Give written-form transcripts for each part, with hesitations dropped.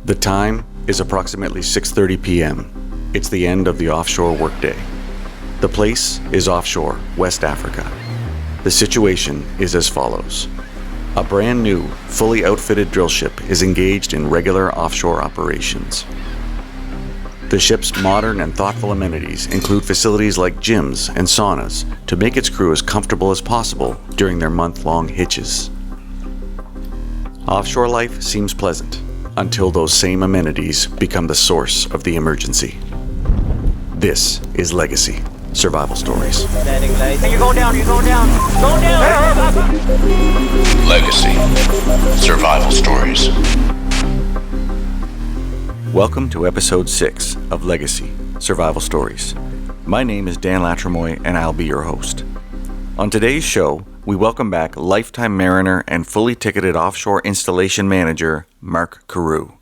The time is approximately 6:30 p.m. It's the end of the offshore workday. The place is offshore, West Africa. The situation is as follows. A brand new, fully outfitted drill ship is engaged in regular offshore operations. The ship's modern and thoughtful amenities include facilities like gyms and saunas to make its crew as comfortable as possible during their month-long hitches. Offshore life seems pleasant until those same amenities become the source of the emergency. This is Legacy Survival Stories. Hey, you're going down, Go down! Legacy Survival Stories. Welcome to episode 6 of Legacy Survival Stories. My name is Dan Latremouille and I'll be your host. On today's show, we welcome back lifetime mariner and fully ticketed offshore installation manager, Mark Carew.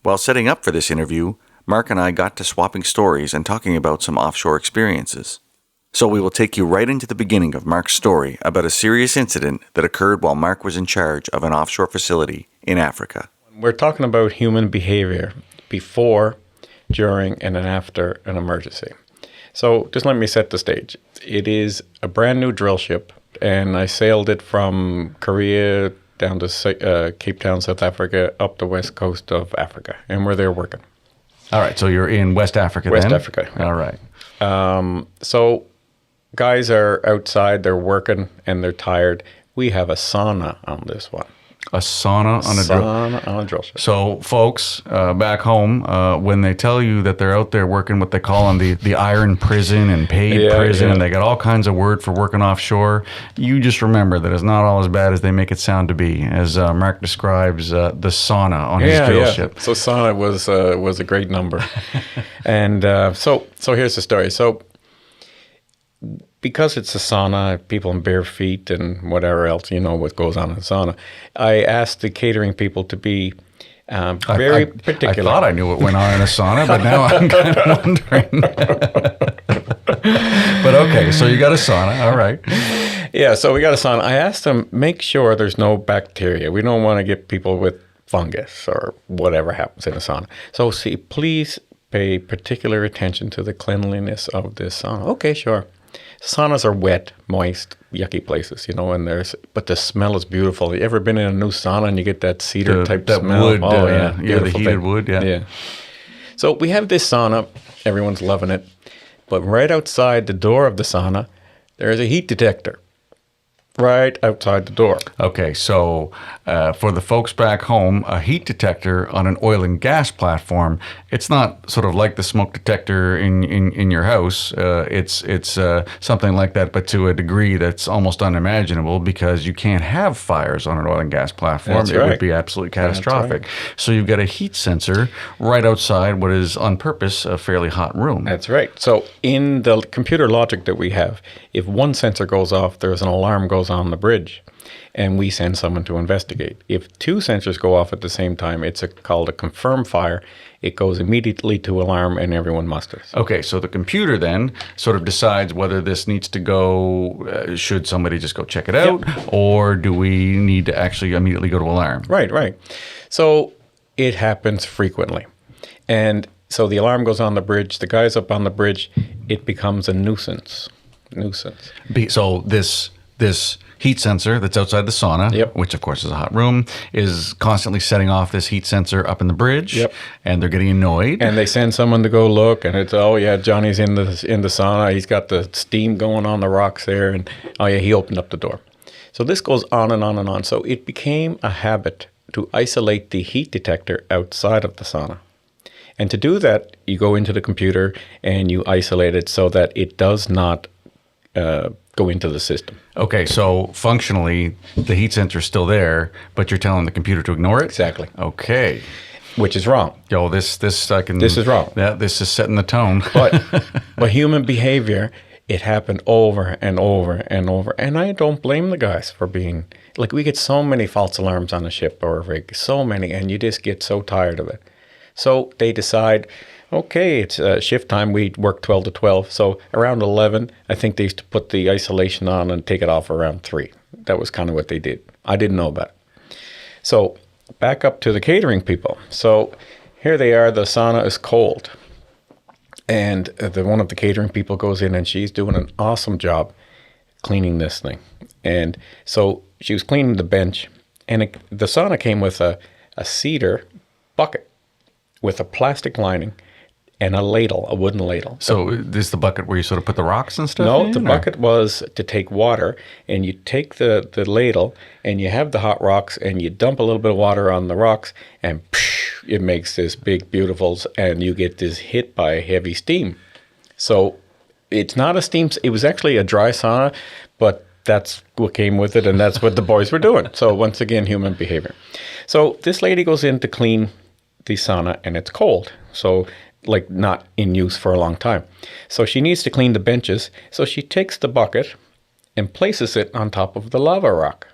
While setting up for this interview, Mark and I got to swapping stories and talking about some offshore experiences. So we will take you right into the beginning of Mark's story about a serious incident that occurred while Mark was in charge of an offshore facility in Africa. We're talking about human behavior before, during, and then after an emergency. So just let me set the stage. It is a brand new drill ship, and I sailed it from Korea down to Cape Town, South Africa, up the west coast of Africa, and we're there working. All right, so you're in West Africa West then? Africa. All right. So guys are outside, they're working, and they're tired. We have a sauna on this one. A sauna on a drill. Sauna on a drill ship. So, folks, back home, when they tell you that they're out there working what they call on the iron prison and paid prison, and they got all kinds of word for working offshore, you just remember that it's not all as bad as they make it sound to be, as Mark describes the sauna on his drill ship. So sauna was a great number. And so here's the story. So because it's a sauna, people in bare feet and whatever else, you know what goes on in a sauna, I asked the catering people to be very particular. I thought I knew what went on in a sauna, but now I'm kind of wondering. But okay, so you got a sauna, all right. Yeah, so we got a sauna. I asked them, make sure there's no bacteria. We don't want to get people with fungus or whatever happens in a sauna. So please pay particular attention to the cleanliness of this sauna. Okay, sure. Saunas are wet, moist, yucky places, you know, but the smell is beautiful. You ever been in a new sauna and you get that cedar type smell? Wood, the heated thing. wood, yeah. So we have this sauna, everyone's loving it, but right outside the door of the sauna, there's a heat detector. Right outside the door. Okay, so for the folks back home, a heat detector on an oil and gas platform, it's not sort of like the smoke detector in your house. It's something like that, but to a degree that's almost unimaginable because you can't have fires on an oil and gas platform. That's it right. would be absolutely catastrophic. Right. So you've got a heat sensor right outside what is on purpose a fairly hot room. That's right. So in the computer logic that we have, if one sensor goes off, there's an alarm goes on the bridge, and we send someone to investigate. If two sensors go off at the same time, it's called a confirmed fire. It goes immediately to alarm, and everyone musters. Okay, so the computer then sort of decides whether this needs to go, should somebody just go check it out, or do we need to actually immediately go to alarm? Right. So it happens frequently. And so the alarm goes on the bridge, the guy's up on the bridge, it becomes a nuisance. So this heat sensor that's outside the sauna, which of course is a hot room, is constantly setting off this heat sensor up in the bridge, and they're getting annoyed. And they send someone to go look, and it's, oh yeah, Johnny's in the sauna. He's got the steam going on the rocks there, and oh yeah, he opened up the door. So this goes on and on and on. So it became a habit to isolate the heat detector outside of the sauna. And to do that, you go into the computer and you isolate it so that it does not go into the system. Okay, so functionally, the heat sensor is still there, but you're telling the computer to ignore it? Exactly. Okay. Which is wrong. Yo, this is wrong. Yeah, this is setting the tone. But human behavior, it happened over and over and over. And I don't blame the guys for being, like, we get so many false alarms on a ship or a rig, so many, and you just get so tired of it. So they decide, okay, it's shift time. We work 12 to 12. So around 11, I think they used to put the isolation on and take it off around 3. That was kind of what they did. I didn't know about it. So back up to the catering people. So here they are. The sauna is cold. And one of the catering people goes in, and she's doing an awesome job cleaning this thing. And so she was cleaning the bench, and the sauna came with a cedar bucket with a plastic lining and a wooden ladle. So this is the bucket where you sort of put the rocks and stuff No, in, the bucket was to take water, and you take the ladle, and you have the hot rocks, and you dump a little bit of water on the rocks, and it makes this big beautifuls, and you get this hit by heavy steam. So it's not a steam, it was actually a dry sauna, but that's what came with it, and that's what the boys were doing. So once again, human behavior. So this lady goes in to clean the sauna, and it's cold. So like not in use for a long time. So she needs to clean the benches. So she takes the bucket and places it on top of the lava rock.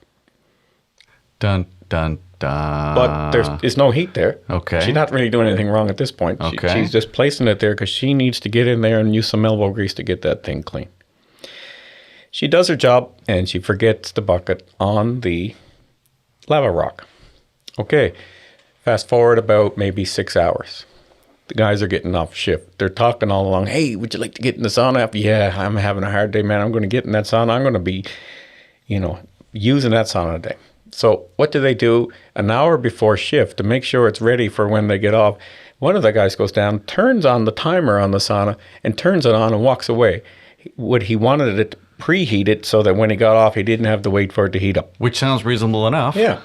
Dun, dun, dun. But there's no heat there. Okay. She's not really doing anything wrong at this point. Okay. She's just placing it there because she needs to get in there and use some elbow grease to get that thing clean. She does her job, and she forgets the bucket on the lava rock. Okay, fast forward about maybe 6 hours. The guys are getting off shift. They're talking all along, hey, would you like to get in the sauna? Yeah, I'm having a hard day, man. I'm going to get in that sauna. I'm going to be, using that sauna today. So what do? An hour before shift, to make sure it's ready for when they get off, one of the guys goes down, turns on the timer on the sauna, and turns it on and walks away. He wanted it preheated so that when he got off, he didn't have to wait for it to heat up. Which sounds reasonable enough. Yeah.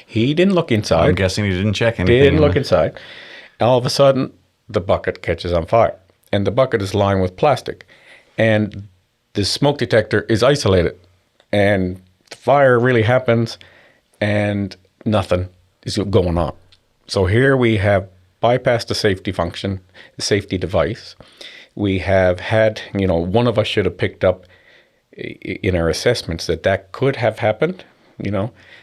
He didn't look inside. I'm guessing he didn't check anything. Didn't look inside. All of a sudden, the bucket catches on fire. And the bucket is lined with plastic. And the smoke detector is isolated. And the fire really happens, and nothing is going on. So here we have bypassed the safety function, the safety device. We have had, one of us should have picked up in our assessments that could have happened,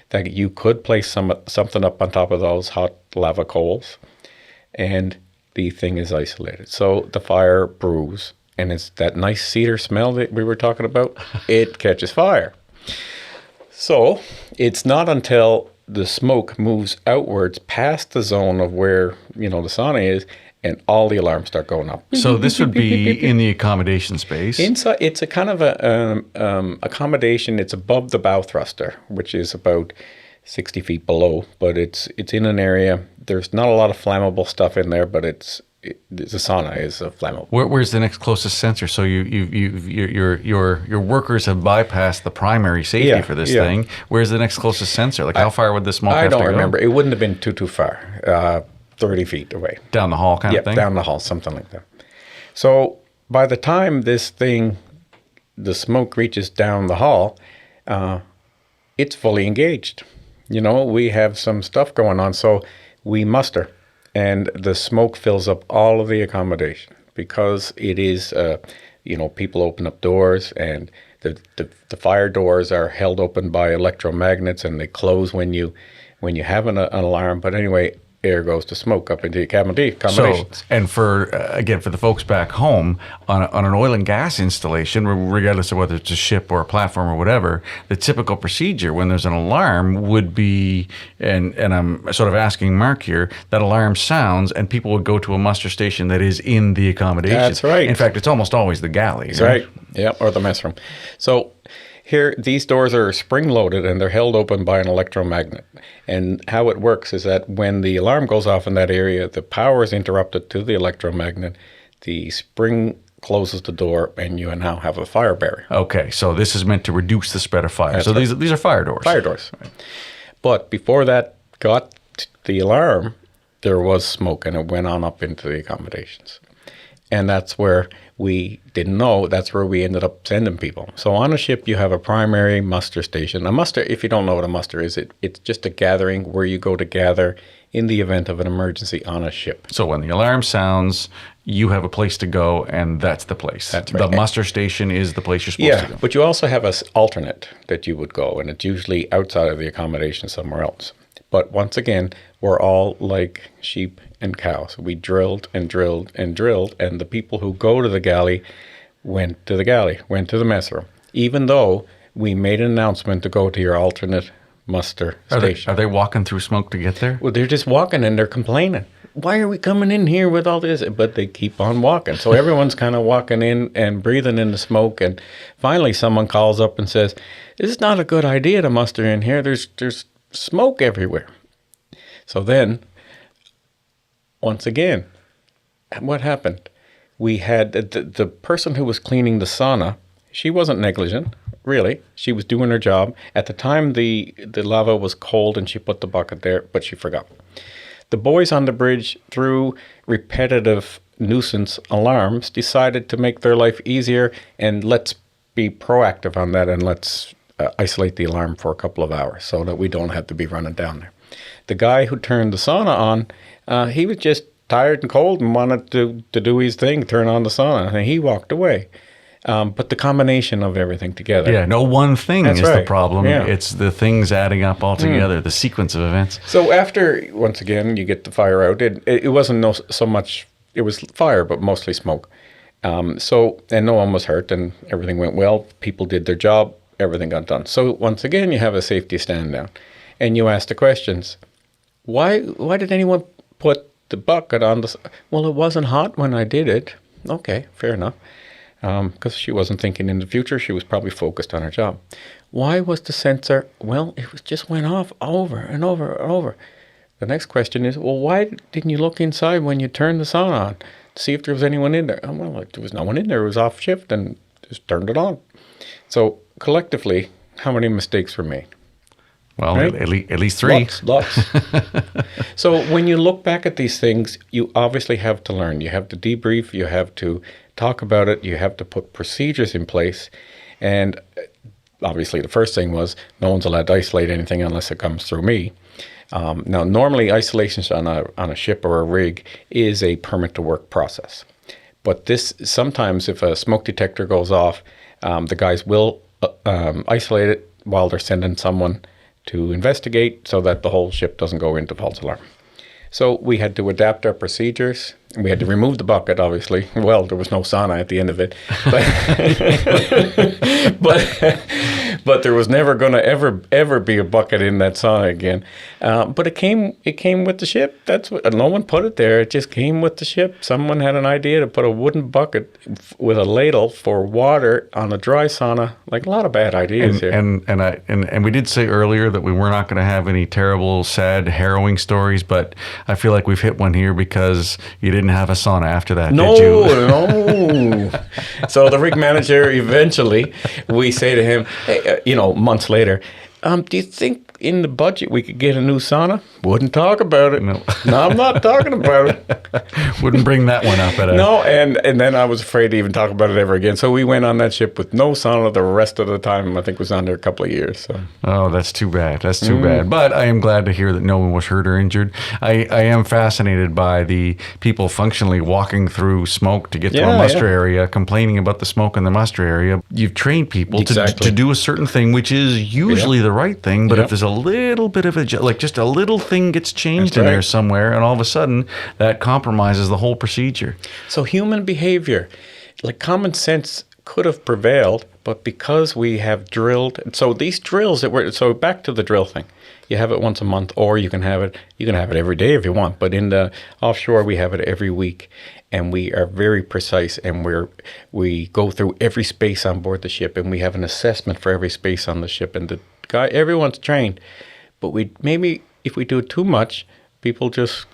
that you could place something up on top of those hot lava coals, and the thing is isolated. So the fire brews, and it's that nice cedar smell that we were talking about. It catches fire. So it's not until the smoke moves outwards past the zone of where, the sauna is, and all the alarms start going up. So this would be in the accommodation space. Inside, it's a kind of a accommodation. It's above the bow thruster, which is about 60 feet below, but it's in an area. There's not a lot of flammable stuff in there, but the sauna is flammable. Where's the next closest sensor? So your workers have bypassed the primary safety for this thing. Where's the next closest sensor? Like how far would the smoke have to go? I don't remember. It wouldn't have been too far. 30 feet away. Down the hall kind of thing? Yeah, down the hall, something like that. So by the time the smoke reaches down the hall, it's fully engaged. We have some stuff going on, so we muster. And the smoke fills up all of the accommodation because it is, people open up doors, and the fire doors are held open by electromagnets, and they close when you have an alarm. But anyway, air goes to smoke up into the accommodations. So, and for the folks back home, on an oil and gas installation, regardless of whether it's a ship or a platform or whatever, the typical procedure when there's an alarm would be, and I'm sort of asking Mark here, that alarm sounds and people would go to a muster station that is in the accommodation. That's right. In fact, it's almost always the galley. That's right. Yeah, or the mess room. So here, these doors are spring-loaded, and they're held open by an electromagnet. And how it works is that when the alarm goes off in that area, the power is interrupted to the electromagnet. The spring closes the door, and you now have a fire barrier. Okay, so this is meant to reduce the spread of fire. That's so right. these are fire doors. Fire doors. Right. But before that got the alarm, there was smoke, and it went on up into the accommodations. And that's where we didn't know. That's where we ended up sending people. So on a ship, you have a primary muster station. A muster, if you don't know what a muster is, it's just a gathering where you go to gather in the event of an emergency on a ship. So when the alarm sounds, you have a place to go, and that's the place. That's right. The muster station is the place you're supposed to go. But you also have an alternate that you would go, and it's usually outside of the accommodation somewhere else. But once again, we're all like sheep and cows. We drilled and drilled and drilled, and the people who go to the galley went to the mess room. Even though we made an announcement to go to your alternate muster Are station. they walking through smoke to get there? Well, they're just walking and they're complaining. Why are we coming in here with all this? But they keep on walking. So everyone's kind of walking in and breathing in the smoke. And finally, someone calls up and says, "This is not a good idea to muster in here. There's smoke everywhere." So then, once again, what happened? We had the person who was cleaning the sauna. She wasn't negligent, really. She was doing her job. At the time, the lava was cold and she put the bucket there, but she forgot. The boys on the bridge, through repetitive nuisance alarms, decided to make their life easier, and let's be proactive on that, and let's isolate the alarm for a couple of hours so that we don't have to be running down there. The guy who turned the sauna on, he was just tired and cold and wanted to do his thing, turn on the sauna, and he walked away. But the combination of everything together. Yeah, no one thing That's is right. the problem. Yeah. It's the things adding up all together, the sequence of events. So after, once again, you get the fire out, it wasn't so much, it was fire, but mostly smoke. And no one was hurt and everything went well. People did their job, everything got done. So once again, you have a safety stand down and you ask the questions. Why did anyone put the bucket on the... Well, it wasn't hot when I did it. Okay, fair enough. Because she wasn't thinking in the future. She was probably focused on her job. Why was the sensor? Well, just went off over and over and over. The next question is, well, why didn't you look inside when you turned the sauna on to see if there was anyone in there? Oh, well, there was no one in there. It was off shift and just turned it on. So collectively, how many mistakes were made? Well, right? at least three. Lots. So when you look back at these things, you obviously have to learn. You have to debrief. You have to talk about it. You have to put procedures in place. And obviously the first thing was no one's allowed to isolate anything unless it comes through me. Now, normally isolation on a ship or a rig is a permit to work process. But this sometimes if a smoke detector goes off, the guys will isolate it while they're sending someone to investigate so that the whole ship doesn't go into false alarm. So we had to adapt our procedures. We had to remove the bucket, obviously. Well, there was no sauna at the end of it. But there was never going to ever be a bucket in that sauna again. But it came with the ship. That's what. No one put it there. It just came with the ship. Someone had an idea to put a wooden bucket with a ladle for water on a dry sauna. Like a lot of bad ideas here. And we did say earlier that we were not going to have any terrible, sad, harrowing stories, but I feel like we've hit one here because you didn't have a sauna after that, did you? No. So the rig manager, eventually, we say to him, hey, months later, do you think in the budget we could get a new sauna? Wouldn't talk about it. No, I'm not talking about it. Wouldn't bring that one up at all. No, and then I was afraid to even talk about it ever again. So we went on that ship with no sauna the rest of the time. I think it was on there a couple of years. So. Oh, that's too bad. That's too bad. But I am glad to hear that no one was hurt or injured. I am fascinated by the people functionally walking through smoke to get to a muster area, complaining about the smoke in the muster area. You've trained people to do a certain thing, which is usually the right thing. But if there's a little bit of just a little thing gets changed in there somewhere, and all of a sudden that compromises the whole procedure. So human behavior, like common sense could have prevailed, but because we have drilled, so these drills so back to the drill thing. You have it once a month, or you can have it every day if you want. But in the offshore, we have it every week, and we are very precise, and we go through every space on board the ship, and we have an assessment for every space on the ship, and everyone's trained. But maybe if we do it too much, people just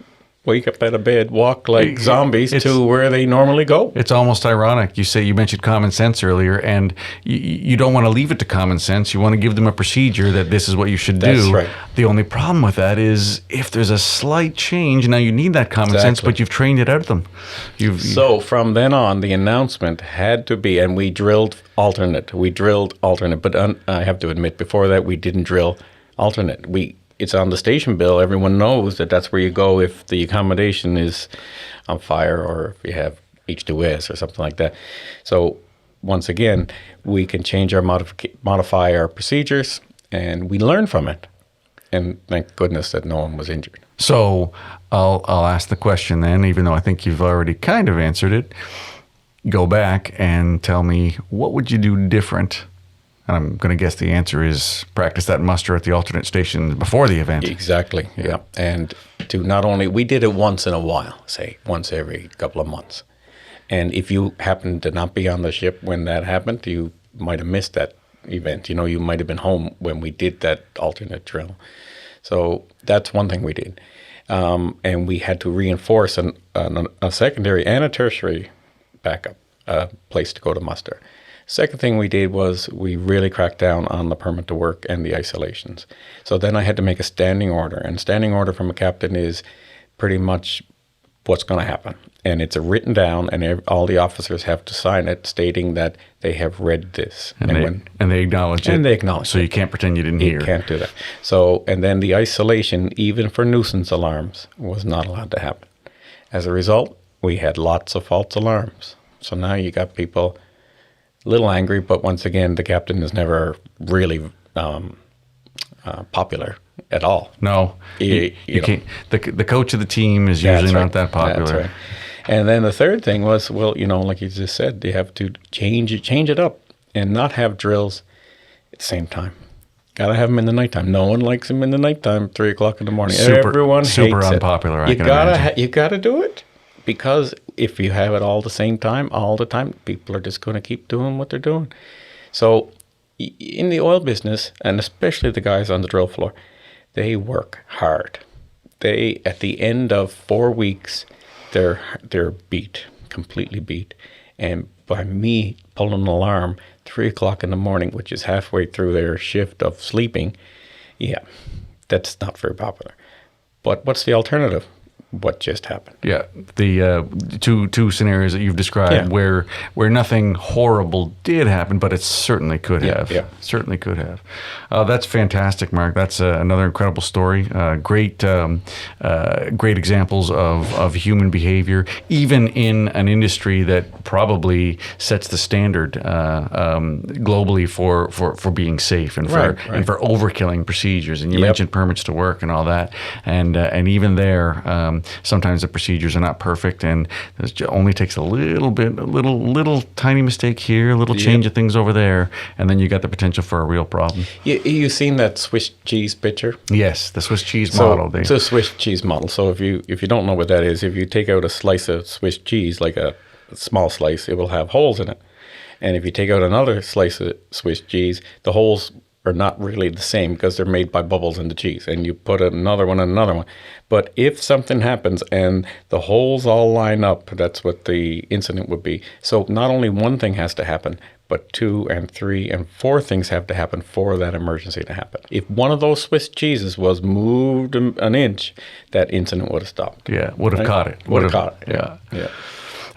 wake up out of bed, walk like zombies to where they normally go. It's almost ironic. You mentioned common sense earlier, and you don't want to leave it to common sense. You want to give them a procedure that this is what you should do. That's right. The only problem with that is if there's a slight change, now you need that common sense, but you've trained it out of them. So from then on, the announcement had to be, and we drilled alternate. But I have to admit, before that, we didn't drill alternate. It's on the station bill. Everyone knows that that's where you go if the accommodation is on fire or if you have H2S or something like that. So once again, we can change modify our procedures, and we learn from it. And thank goodness that no one was injured. So I'll ask the question then, even though I think you've already kind of answered it. Go back and tell me, what would you do different And I'm going to guess the answer is practice that muster at the alternate station before the event. Exactly. Yeah. And to not only, we did it once in a while, say once every couple of months. And if you happen to not be on the ship when that happened, you might have missed that event. You know, you might have been home when we did that alternate drill. So that's one thing we did. And we had to reinforce a secondary and a tertiary backup place to go to muster. Second thing we did was we really cracked down on the permit to work and the isolations. So then I had to make a standing order. And standing order from a captain is pretty much what's going to happen. And it's written down, and all the officers have to sign it stating that they have read this. And they acknowledge it. And they acknowledge so it. You can't pretend you didn't hear. You can't do that. So, and then the isolation, even for nuisance alarms, was not allowed to happen. As a result, we had lots of false alarms. So now you got people a little angry, but once again, the captain is never really popular at all. No, you can't. The coach of the team is usually not that popular. That's right. And then the third thing was, well, you know, like you just said, you have to change it up and not have drills at the same time. Got to have them in the nighttime. No one likes them in the nighttime, 3 o'clock in the morning. Everyone hates it. Super unpopular, I can imagine. You got to do it, because if you have it all the same time, all the time, people are just going to keep doing what they're doing. So in the oil business, and especially the guys on the drill floor, they work hard. They, at the end of 4 weeks, they're beat, completely beat. And by me pulling an alarm 3 o'clock in the morning, which is halfway through their shift of sleeping, yeah, that's not very popular. But what's the alternative? What just happened? Yeah, the two scenarios that you've described where nothing horrible did happen, but it certainly could have. Yeah. Certainly could have. That's fantastic, Mark. That's another incredible story. Great examples of human behavior, even in an industry that probably sets the standard globally for being safe and for overkilling procedures. And you mentioned permits to work and all that, and even there. Sometimes the procedures are not perfect, and it only takes a little tiny mistake here, a little change of things over there, and then you got the potential for a real problem. You've seen that Swiss cheese picture? Yes, the Swiss cheese model. It's a Swiss cheese model. So if you don't know what that is, if you take out a slice of Swiss cheese, like a small slice, it will have holes in it. And if you take out another slice of Swiss cheese, the holes are not really the same because they're made by bubbles in the cheese, and you put another one and another one. But if something happens and the holes all line up, that's what the incident would be. So not only one thing has to happen, but 2 and 3 and 4 things have to happen for that emergency to happen. If one of those Swiss cheeses was moved an inch, that incident would have stopped. Yeah, would have caught it. Would have caught it. Yeah.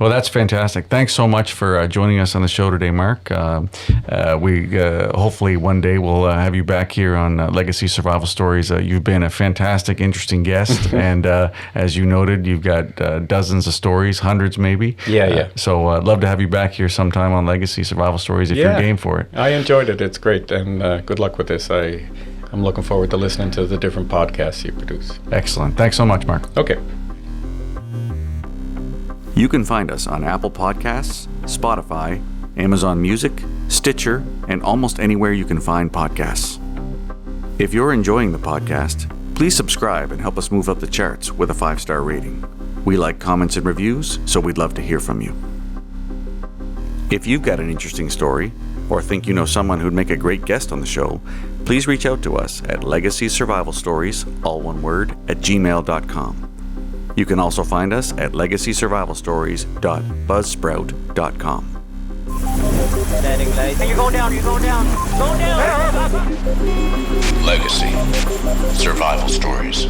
Well, that's fantastic. Thanks so much for joining us on the show today, Mark. We hopefully one day we'll have you back here on Legacy Survival Stories. You've been a fantastic, interesting guest, and as you noted, you've got dozens of stories, hundreds maybe. Yeah. So I'd love to have you back here sometime on Legacy Survival Stories if you're game for it. I enjoyed it. It's great, and good luck with this. I'm looking forward to listening to the different podcasts you produce. Excellent. Thanks so much, Mark. Okay. You can find us on Apple Podcasts, Spotify, Amazon Music, Stitcher, and almost anywhere you can find podcasts. If you're enjoying the podcast, please subscribe and help us move up the charts with a 5-star rating. We like comments and reviews, so we'd love to hear from you. If you've got an interesting story, or think you know someone who'd make a great guest on the show, please reach out to us at legacysurvivalstories, all one word, @gmail.com. You can also find us at legacysurvivalstories.buzzsprout.com. Hey, you're going down. Going down. Legacy Survival Stories.